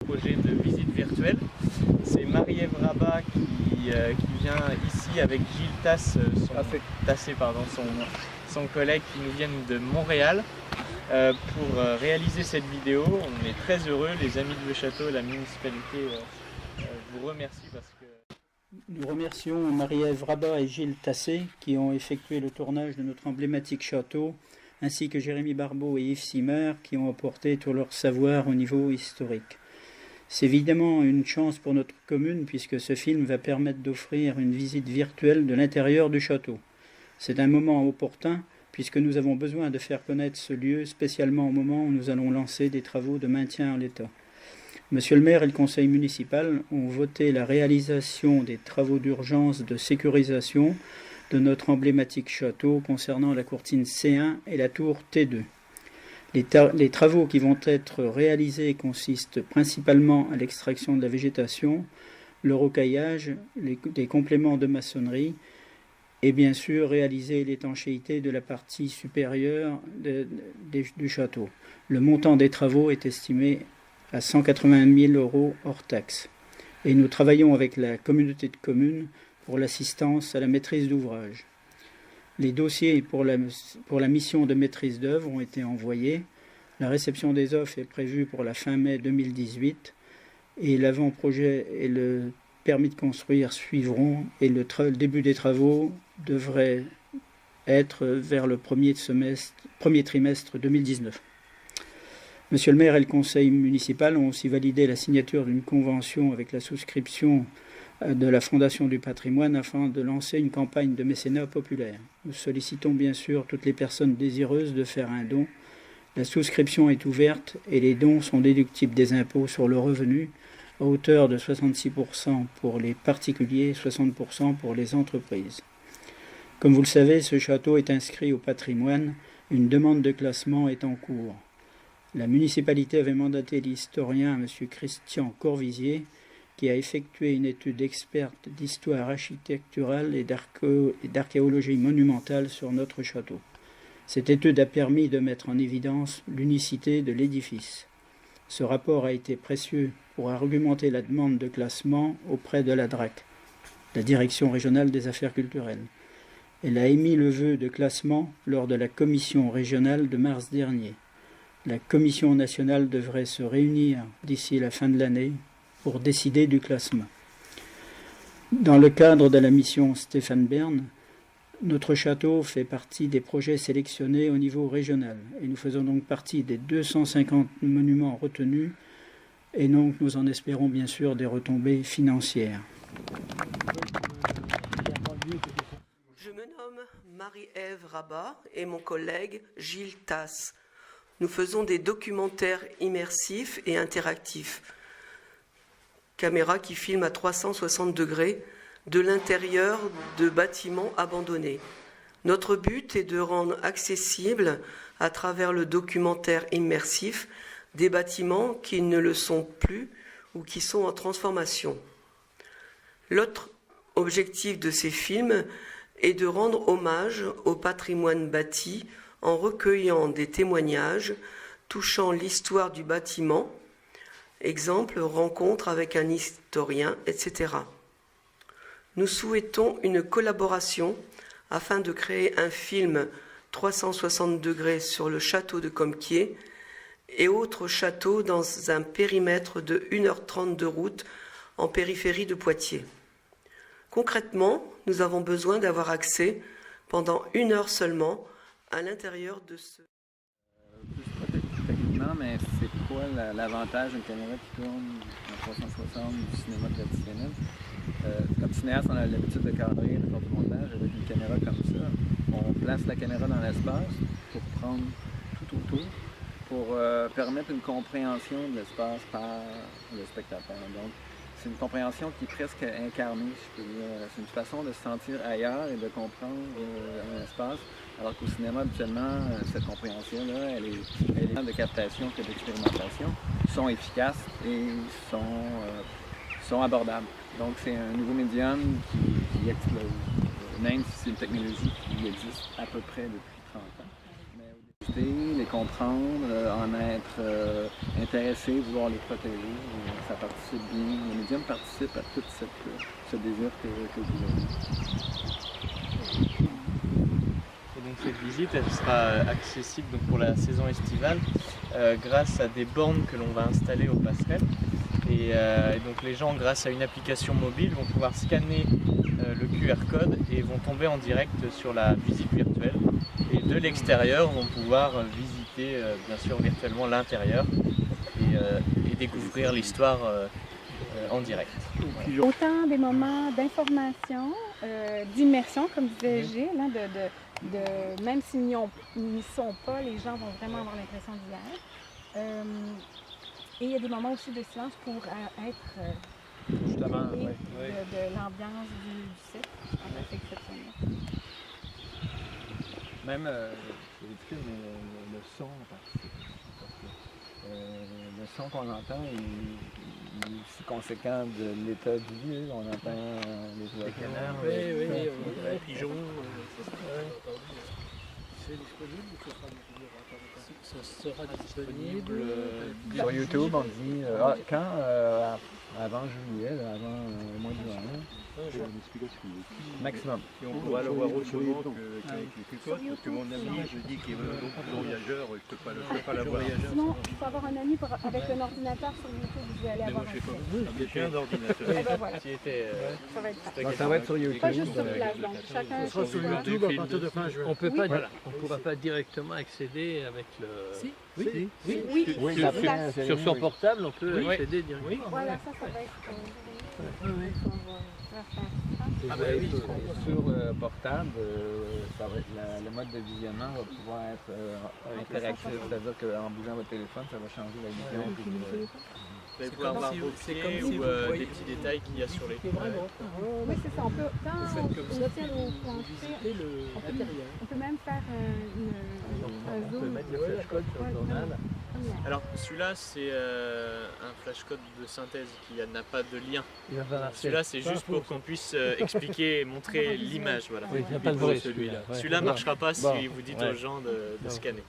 Projet de visite virtuelle. C'est Marie-Ève Rabat qui vient ici avec Gilles son collègue qui nous viennent de Montréal pour réaliser cette vidéo. On est très heureux, les amis de Le Château, la municipalité vous remercie parce que... Nous remercions Marie-Ève Rabat et Gilles Tassé qui ont effectué le tournage de notre emblématique château, ainsi que Jérémy Barbeau et Yves Simard qui ont apporté tout leur savoir au niveau historique. C'est évidemment une chance pour notre commune puisque ce film va permettre d'offrir une visite virtuelle de l'intérieur du château. C'est un moment opportun puisque nous avons besoin de faire connaître ce lieu, spécialement au moment où nous allons lancer des travaux de maintien en l'état. Monsieur le maire et le conseil municipal ont voté la réalisation des travaux d'urgence de sécurisation de notre emblématique château concernant la courtine C1 et la tour T2. Les travaux qui vont être réalisés consistent principalement à l'extraction de la végétation, le rocaillage, des compléments de maçonnerie et bien sûr réaliser l'étanchéité de la partie supérieure du château. Le montant des travaux est estimé à 180 000 € hors taxe. Et nous travaillons avec la communauté de communes pour l'assistance à la maîtrise d'ouvrage. Les dossiers pour la mission de maîtrise d'œuvre ont été envoyés. La réception des offres est prévue pour la fin mai 2018 et l'avant-projet et le permis de construire suivront et le début des travaux devrait être vers le premier trimestre 2019. Monsieur le maire et le conseil municipal ont aussi validé la signature d'une convention avec la souscription de la Fondation du patrimoine afin de lancer une campagne de mécénat populaire. Nous sollicitons bien sûr toutes les personnes désireuses de faire un don. La souscription est ouverte et les dons sont déductibles des impôts sur le revenu à hauteur de 66% pour les particuliers et 60% pour les entreprises. Comme vous le savez, ce château est inscrit au patrimoine. Une demande de classement est en cours. La municipalité avait mandaté l'historien M. Christian Corvisier qui a effectué une étude experte d'histoire architecturale et d'archéologie monumentale sur notre château. Cette étude a permis de mettre en évidence l'unicité de l'édifice. Ce rapport a été précieux pour argumenter la demande de classement auprès de la DRAC, la Direction régionale des affaires culturelles. Elle a émis le vœu de classement lors de la commission régionale de mars dernier. La commission nationale devrait se réunir d'ici la fin de l'année pour décider du classement. Dans le cadre de la mission Stéphane Bern, notre château fait partie des projets sélectionnés au niveau régional et nous faisons donc partie des 250 monuments retenus et donc nous en espérons bien sûr des retombées financières. Je me nomme Marie-Ève Rabat et mon collègue Gilles Tasse. Nous faisons des documentaires immersifs et interactifs. Caméra qui filme à 360 degrés de l'intérieur de bâtiments abandonnés. Notre but est de rendre accessible, à travers le documentaire immersif, des bâtiments qui ne le sont plus ou qui sont en transformation. L'autre objectif de ces films est de rendre hommage au patrimoine bâti en recueillant des témoignages touchant l'histoire du bâtiment, exemple, rencontre avec un historien, etc. Nous souhaitons une collaboration afin de créer un film 360 degrés sur le château de Compiègne et autres châteaux dans un périmètre de 1h30 de route en périphérie de Poitiers. Concrètement, nous avons besoin d'avoir accès pendant 1 heure seulement à l'intérieur de ce... Techniquement, mais c'est quoi l'avantage d'une caméra qui tourne en 360 du cinéma traditionnel? Comme cinéaste, on a l'habitude de cadrer le corps du montage avec une caméra comme ça. On place la caméra dans l'espace pour prendre tout autour, pour permettre une compréhension de l'espace par le spectateur. Donc, c'est une compréhension qui est presque incarnée, je peux dire. C'est une façon de se sentir ailleurs et de comprendre un espace. Alors qu'au cinéma, habituellement, cette compréhension-là, elle est de captation que d'expérimentation, sont efficaces et sont abordables. Donc c'est un nouveau médium qui explose, même si c'est une technologie qui existe à peu près depuis 30 ans. Les comprendre, en être intéressé, vouloir les protéger, ça participe bien. Le médium participe à tout ce désir que vous avez. Et donc cette visite, elle sera accessible donc, pour la saison estivale grâce à des bornes que l'on va installer aux passerelles. Et donc les gens, grâce à une application mobile, vont pouvoir scanner le QR code et vont tomber en direct sur la visite virtuelle. Et de l'extérieur, vont pouvoir visiter bien sûr virtuellement l'intérieur et découvrir l'histoire en direct. Autant des moments d'information, d'immersion, comme disait Gilles, hein, même s'ils n'y sont pas, les gens vont vraiment avoir l'impression d'y être. Et il y a des moments aussi de silence pour être Justement, imprégné oui. de l'ambiance du site. C'est exceptionnel. Même, c'est ridicule, mais le son participe. Parce que le son qu'on entend est aussi conséquent de l'état du lieu. On entend les oiseaux. Les canards, les pigeons. C'est disponible ou Ça sera disponible sur YouTube, on dit quand avant juillet, avant le mois de juin. Maximum. Et on pourra le voir autrement qu'avec les cocottes, parce que mon ami, je dis qu'il est beaucoup voyageur, je ne peux pas l'avoir. Sinon, il faut avoir un ami avec un ordinateur sur YouTube, vous allez avoir accès. J'ai un ordinateur. Et ben voilà, Qui était, ça va être Donc ça va être sur YouTube. pas juste sur place, donc chacun Ça sera sur YouTube à partir de fin juin. On peut pas, on ne pourra pas directement accéder avec le. Oui. Oui, Sur, après, sur son portable, on peut accéder directement. Oui. Voilà, ça va être. Ah ben oui. Sur portable, ça va être le mode de visionnement va pouvoir être interactif, c'est-à-dire qu'en bougeant votre téléphone, ça va changer la vision. vous allez pouvoir voir vos pieds ou des petits détails qu'il y a sur les Oui, c'est ça. On peut, quand on tient au plancher, on peut même faire un zoom. On peut mettre le flashcode sur le journal. Alors celui-là c'est un flashcode de synthèse qui n'a pas de lien. Celui-là c'est juste pour qu'on puisse expliquer et montrer l'image. Voilà. Oui, il n'y a pas de vrai celui-là. Celui-là ne marchera pas si vous dites aux gens de scanner.